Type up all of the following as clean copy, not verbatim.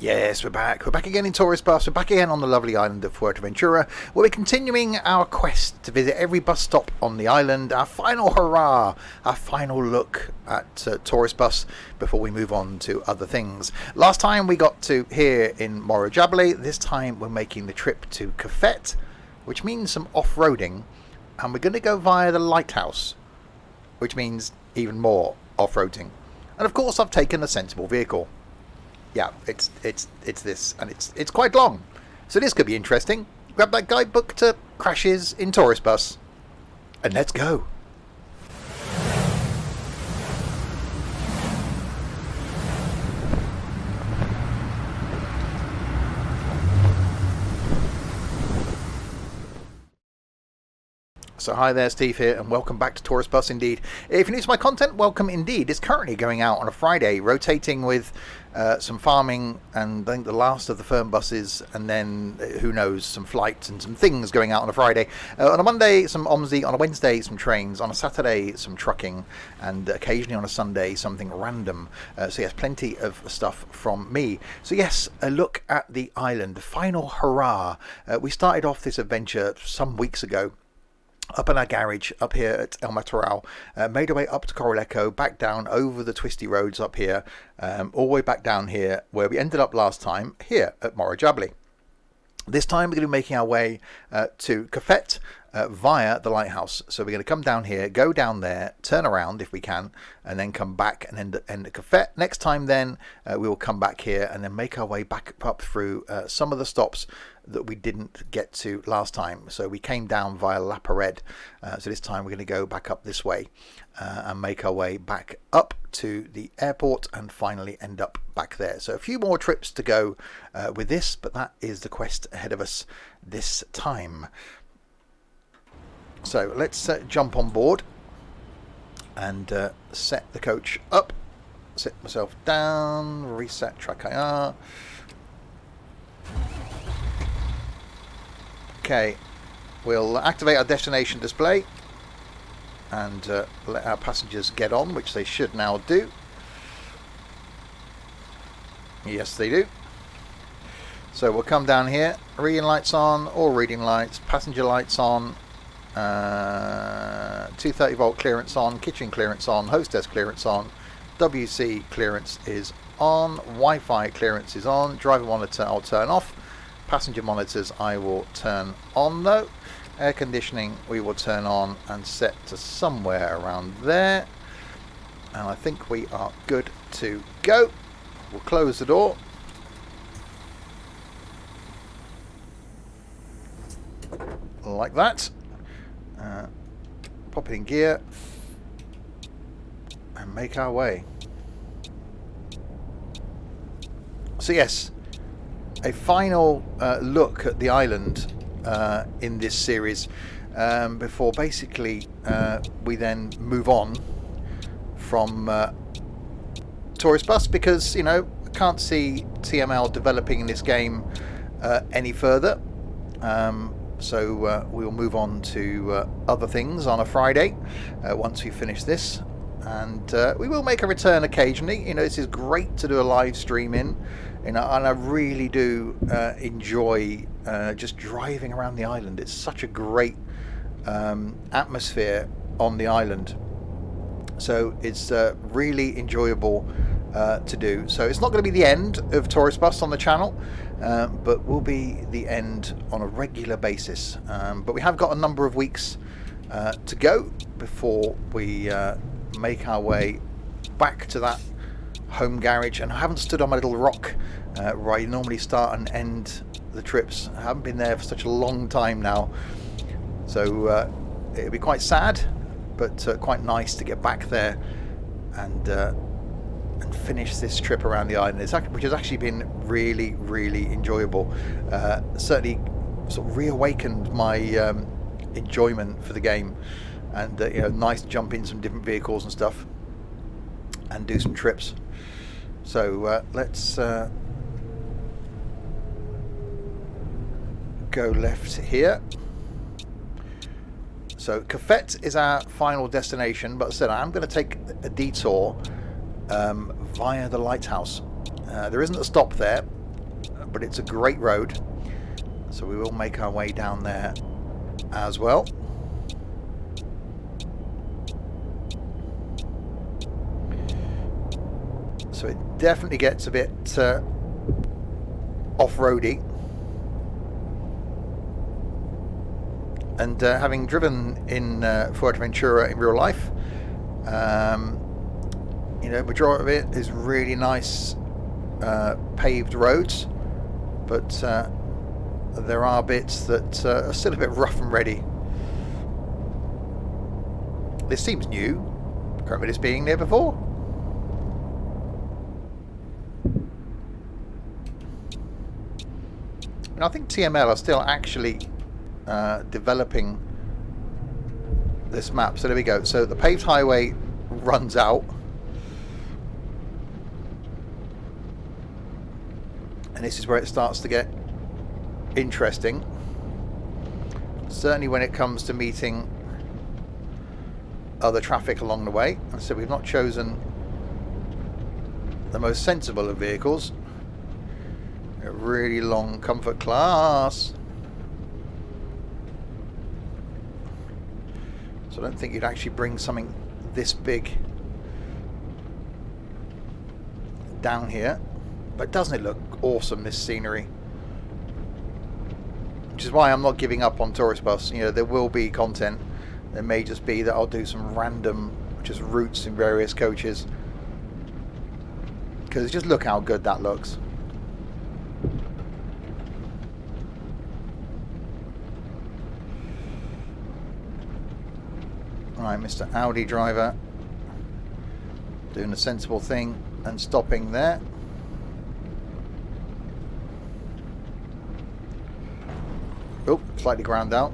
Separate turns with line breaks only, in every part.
Yes, we're back. We're back again in Tourist Bus. We're back again on the lovely island of Fuerteventura, where we're continuing our quest to visit every bus stop on the island. Our final hurrah, our final look at Tourist Bus before we move on to other things. Last time we got to here in Morojable. This time we're making the trip to Cofete, which means some off-roading, and we're going to go via the Lighthouse, which means even more off-roading. And of course, I've taken a sensible vehicle. Yeah, it's this, and it's quite long, so this could be interesting. Grab that guidebook to Crashes in Tourist Bus, and let's go. So hi there, Steve here, and welcome back to Tourist Bus indeed. If you're new to my content, welcome indeed. It's currently going out on a Friday, rotating with some farming and I think the last of the firm buses, and then who knows, some flights and some things going out on a Friday. On a Monday, some OMSI. On a Wednesday, some trains. On a Saturday, some trucking, and occasionally on a Sunday, something random. So yes, plenty of stuff from me. So yes, a look at the island, the final hurrah. We started off this adventure some weeks ago up in our garage up here at El Matorral, made our way up to Coroleco, back down over the twisty roads up here, all the way back down here where we ended up last time, here at Morojable. This time we're going to be making our way to Cofete via the Lighthouse. So we're going to come down here, go down there, turn around if we can, and then come back and end at Cofete. Next time then we will come back here and then make our way back up through some of the stops that we didn't get to last time. So we came down via La Pared. So this time we're going to go back up this way and make our way back up to the airport and finally end up back there. So a few more trips to go with this, but that is the quest ahead of us this time. So let's jump on board and set the coach up, sit myself down, reset track IR. Okay, we'll activate our destination display and let our passengers get on, which they should now do. Yes, they do. So we'll come down here, reading lights on, all reading lights, passenger lights on, 230 volt clearance on, kitchen clearance on, hostess clearance on, WC clearance is on, Wi-Fi clearance is on, driver monitor I'll turn off, passenger monitors I will turn on though, air conditioning we will turn on and set to somewhere around there, and I think we are good to go. We'll close the door. Like that. Pop it in gear and make our way. So yes, a final look at the island in this series before basically we then move on from Tourist Bus, because you know I can't see TML developing in this game any further. So we will move on to other things on a Friday once we finish this, and we will make a return occasionally. You know, this is great to do a live stream in, you know, and I really do enjoy just driving around the island. It's such a great atmosphere on the island, so it's really enjoyable to do. So it's not going to be the end of Tourist Bus on the channel, but will be the end on a regular basis. But we have got a number of weeks to go before we make our way back to that home garage. And I haven't stood on my little rock where I normally start and end the trips. I haven't been there for such a long time now, so it'll be quite sad, but quite nice to get back there and finish this trip around the island, which has actually been really, really enjoyable. Certainly sort of reawakened my enjoyment for the game, and you know, nice to jump in some different vehicles and stuff and do some trips. So let's go left here. So Cofete is our final destination, but as I said, I'm going to take a detour via the Lighthouse. There isn't a stop there, but it's a great road, so we will make our way down there as well. So it definitely gets a bit off-roady. And having driven in Fuerteventura in real life, you know, majority of it is really nice paved roads, but there are bits that are still a bit rough and ready. This seems new. Can't remember this being there before. And I think TML are still actually developing this map. So there we go. So the paved highway runs out, and this is where it starts to get interesting. Certainly when it comes to meeting other traffic along the way. And so we've not chosen the most sensible of vehicles. A really long comfort class. So I don't think you'd actually bring something this big down here. But doesn't it look awesome, this scenery? Which is why I'm not giving up on Tourist Bus. You know, there will be content. There may just be that I'll do some random just routes in various coaches. Because just look how good that looks. Right, Mr. Audi driver doing a sensible thing and stopping there. Oh, slightly ground out.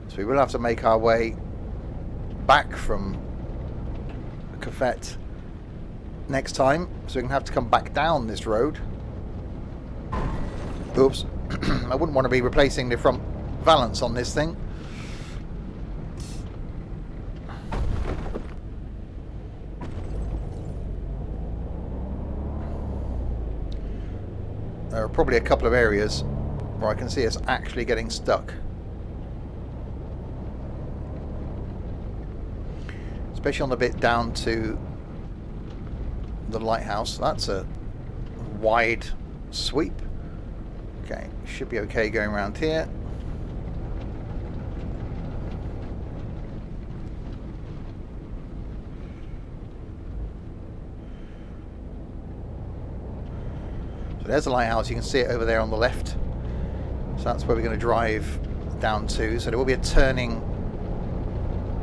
So we will have to make our way back from Cofete next time, so we're going to have to come back down this road. Oops. I wouldn't want to be replacing the front valance on this thing. There are probably a couple of areas where I can see us actually getting stuck. Especially on the bit down to the lighthouse. That's a wide sweep. Okay, should be okay going around here. So there's the lighthouse. You can see it over there on the left. So that's where we're going to drive down to. So there will be a turning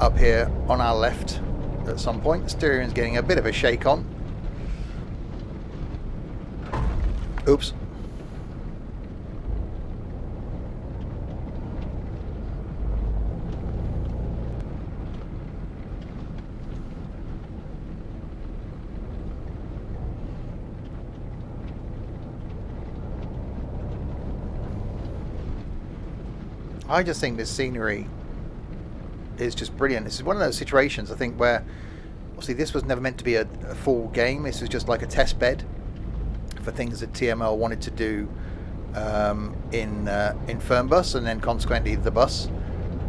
up here on our left at some point. The steering is getting a bit of a shake on. Oops. I just think this scenery is just brilliant. This is one of those situations, I think, where obviously this was never meant to be a full game. This was just like a test bed for things that TML wanted to do in Fernbus and then consequently the bus.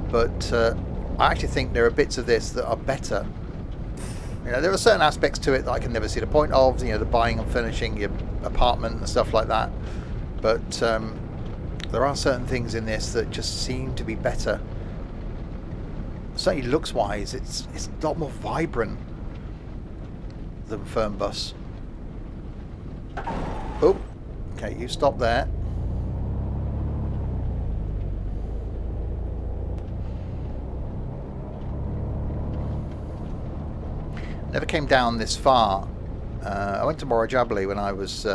But I actually think there are bits of this that are better. You know, there are certain aspects to it that I can never see the point of. You know, the buying and furnishing your apartment and stuff like that. But there are certain things in this that just seem to be better. Certainly looks wise, it's a lot more vibrant than Fernbus. Oh, okay, you stop there. Never came down this far. I went to Morajabli when I was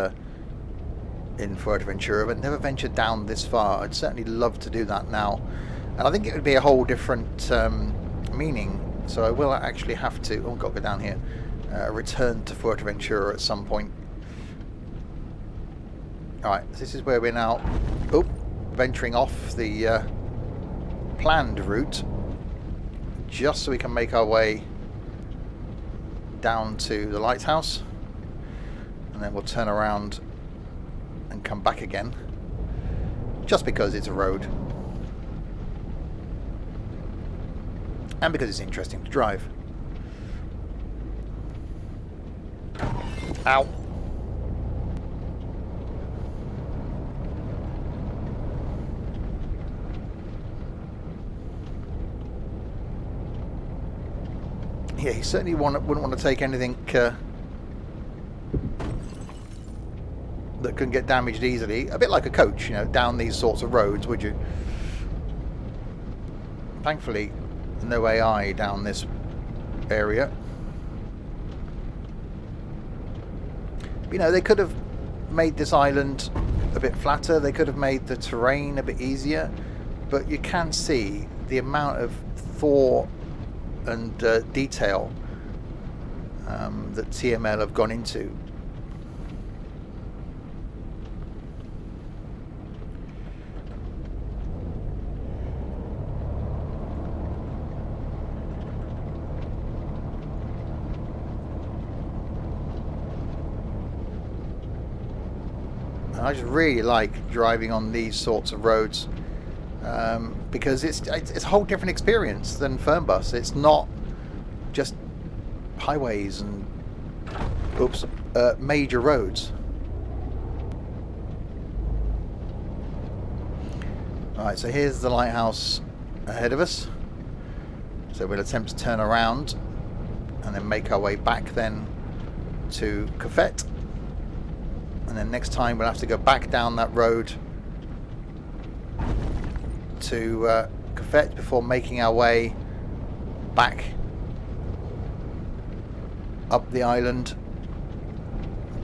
in Fuerteventura, but never ventured down this far. I'd certainly love to do that now. And I think it would be a whole different meaning. So I will actually have to, oh, got to go down here, return to Fuerteventura at some point. Alright, this is where we're now, venturing off the planned route, just so we can make our way down to the lighthouse. and then we'll turn around and come back again, just because it's a road and because it's interesting to drive. Ow. Yeah, you certainly wouldn't want to take anything that can get damaged easily. A bit like a coach, down these sorts of roads, would you? Thankfully, no AI down this area. But, they could have made this island a bit flatter. They could have made the terrain a bit easier. But you can see the amount of thought and detail that TML have gone into. And I just really like driving on these sorts of roads. Because it's a whole different experience than Fernbus. It's not just highways and major roads. Alright, so here's the lighthouse ahead of us. So we'll attempt to turn around and then make our way back then to Cofete. And then next time we'll have to go back down that road to Cofete before making our way back up the island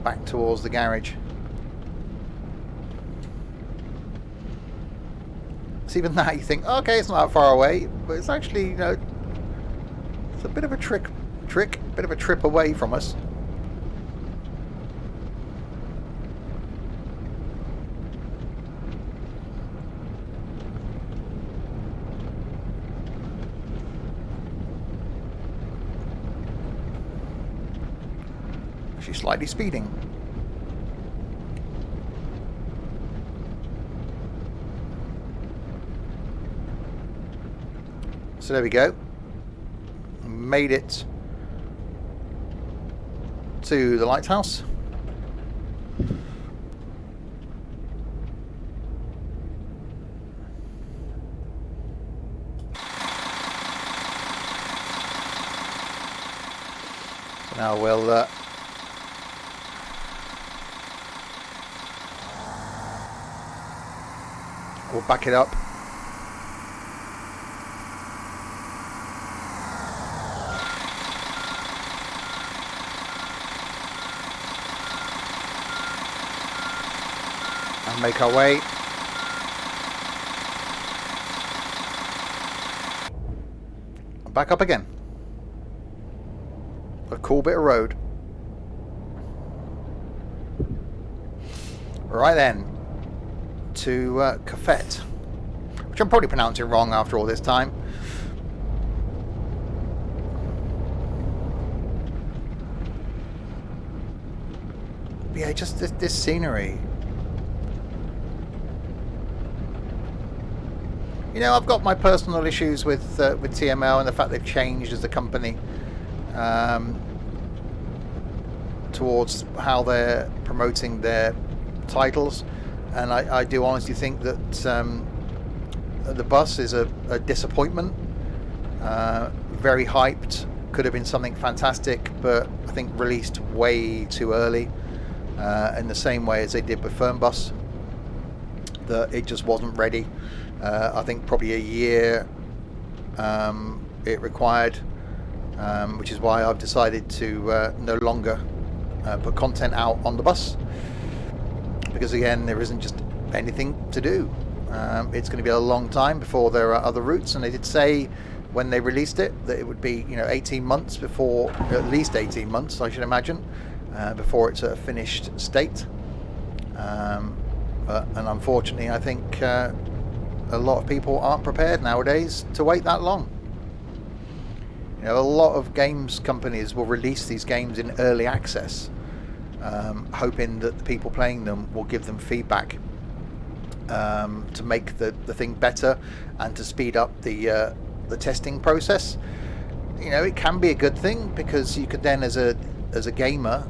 back towards the garage. So even that, you think, okay, it's not that far away, but it's actually, it's a bit of a bit of a trip away from us. She's slightly speeding. So there we go. Made it to the lighthouse. Now we'll back it up. And make our way. Back up again. A cool bit of road. Right then. To Cofete, which I'm probably pronouncing wrong after all this time. But yeah, just this scenery. I've got my personal issues with TML and the fact they've changed as a company towards how they're promoting their titles. And I do honestly think that the bus is a disappointment. Very hyped, could have been something fantastic, but I think released way too early, in the same way as they did with Fernbus. That it just wasn't ready. I think probably a year it required, which is why I've decided to no longer put content out on the bus. Because again, there isn't just anything to do. It's going to be a long time before there are other routes, and they did say when they released it that it would be 18 months before, at least 18 months I should imagine, before it's a finished state. And unfortunately I think a lot of people aren't prepared nowadays to wait that long. A lot of games companies will release these games in early access, hoping that the people playing them will give them feedback to make the thing better and to speed up the testing process. It can be a good thing, because you could then, as a gamer,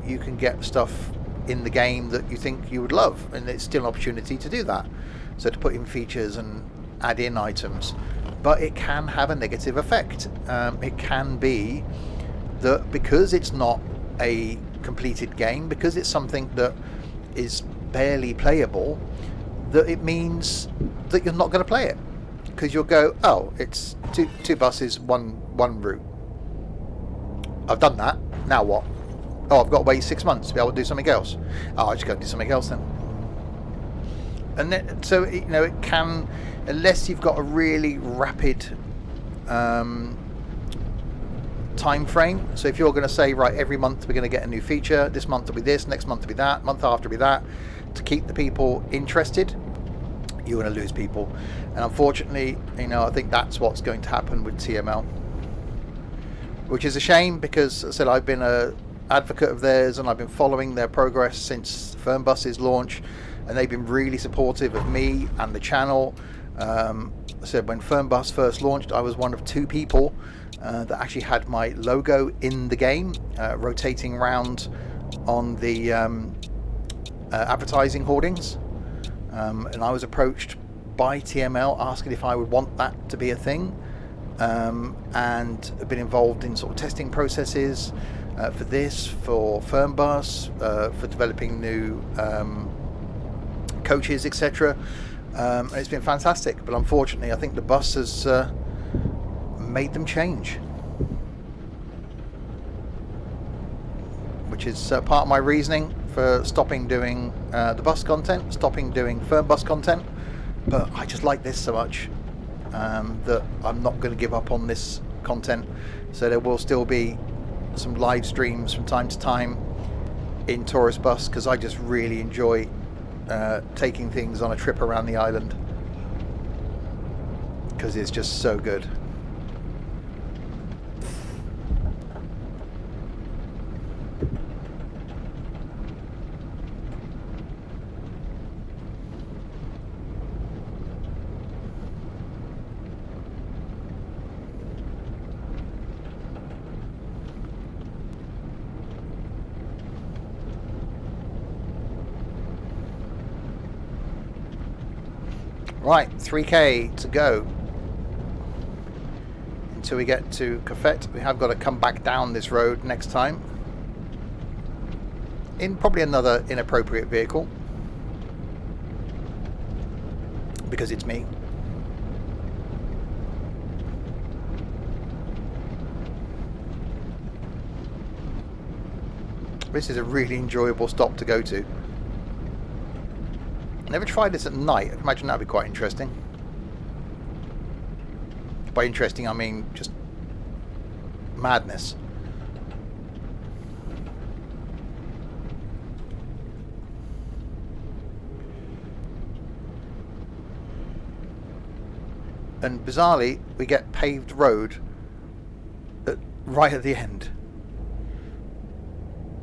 you can get stuff in the game that you think you would love, and it's still an opportunity to do that. So to put in features and add in items, but it can have a negative effect. It can be that because it's not a completed game, because it's something that is barely playable, that it means that you're not going to play it, because you'll go, oh, it's two buses, one route. I've done that. Now what? Oh, I've got to wait 6 months to be able to do something else. Oh, I just got to do something else then. And then, so it can, unless you've got a really rapid time frame. So if you're going to say, right, every month we're going to get a new feature, this month will be this, next month will be that, month after will be that, to keep the people interested, you're going to lose people. And unfortunately, I think that's what's going to happen with TML, which is a shame, because as I said, I've been a advocate of theirs, and I've been following their progress since Fernbus's launch, and they've been really supportive of me and the channel. I said, when Fernbus first launched, I was one of 2 people that actually had my logo in the game, rotating around on the advertising hoardings, and I was approached by TML asking if I would want that to be a thing, and have been involved in sort of testing processes for this, for Fernbus, for developing new coaches, etc. And it's been fantastic, but unfortunately I think the bus has made them change, which is part of my reasoning for stopping doing the bus content, stopping doing Fernbus content. But I just like this so much that I'm not going to give up on this content. So there will still be some live streams from time to time in Tourist Bus, because I just really enjoy taking things on a trip around the island, because it's just so good. Right, 3k to go until we get to Cofete. We have got to come back down this road next time in probably another inappropriate vehicle, because it's me. This is a really enjoyable stop to go to. Never tried this at night. I imagine that'd be quite interesting. By interesting, I mean just madness. And bizarrely, we get paved road right at the end.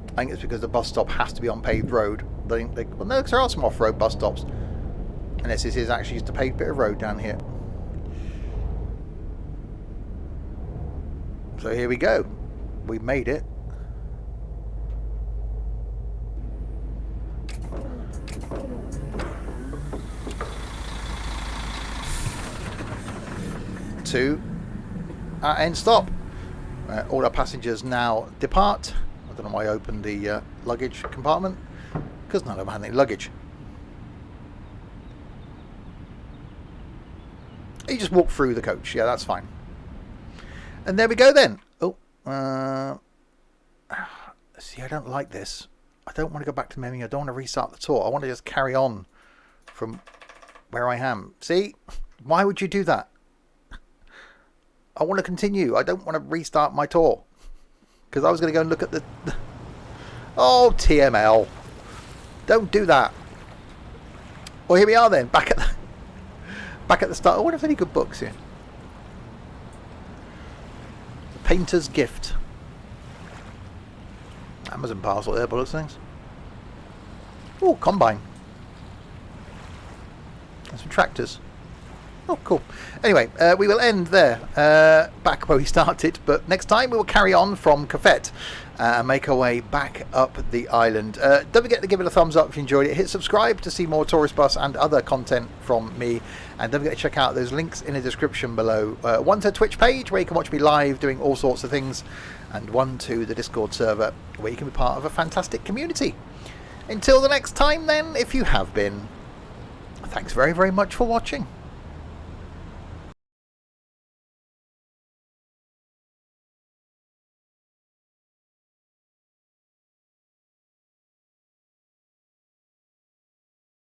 I think it's because the bus stop has to be on paved road. Well, no, because there are some off-road bus stops. Unless this is actually just a paved bit of road down here. So here we go. We've made it. To our end stop. All our passengers now depart. I don't know why I opened the luggage compartment, because none of them had any luggage. You just walk through the coach. Yeah, that's fine. And there we go then. Oh, see, I don't like this. I don't want to go back to menu. I don't want to restart the tour. I want to just carry on from where I am. See, why would you do that? I want to continue. I don't want to restart my tour, because I was going to go and look at the... Oh, TML. Don't do that. Well, here we are then, back at the start. I wonder if there's any good books here. The Painter's Gift. Amazon parcel there, bullets things. Oh, combine. And some tractors. Oh, cool. Anyway, we will end there, back where we started, but next time we will carry on from Cofete and make our way back up the island. Don't forget to give it a thumbs up if you enjoyed it. Hit subscribe to see more Tourist Bus and other content from me, and don't forget to check out those links in the description below. One to Twitch page where you can watch me live doing all sorts of things, and one to the Discord server where you can be part of a fantastic community. Until the next time then, if you have been, thanks very, very much for watching.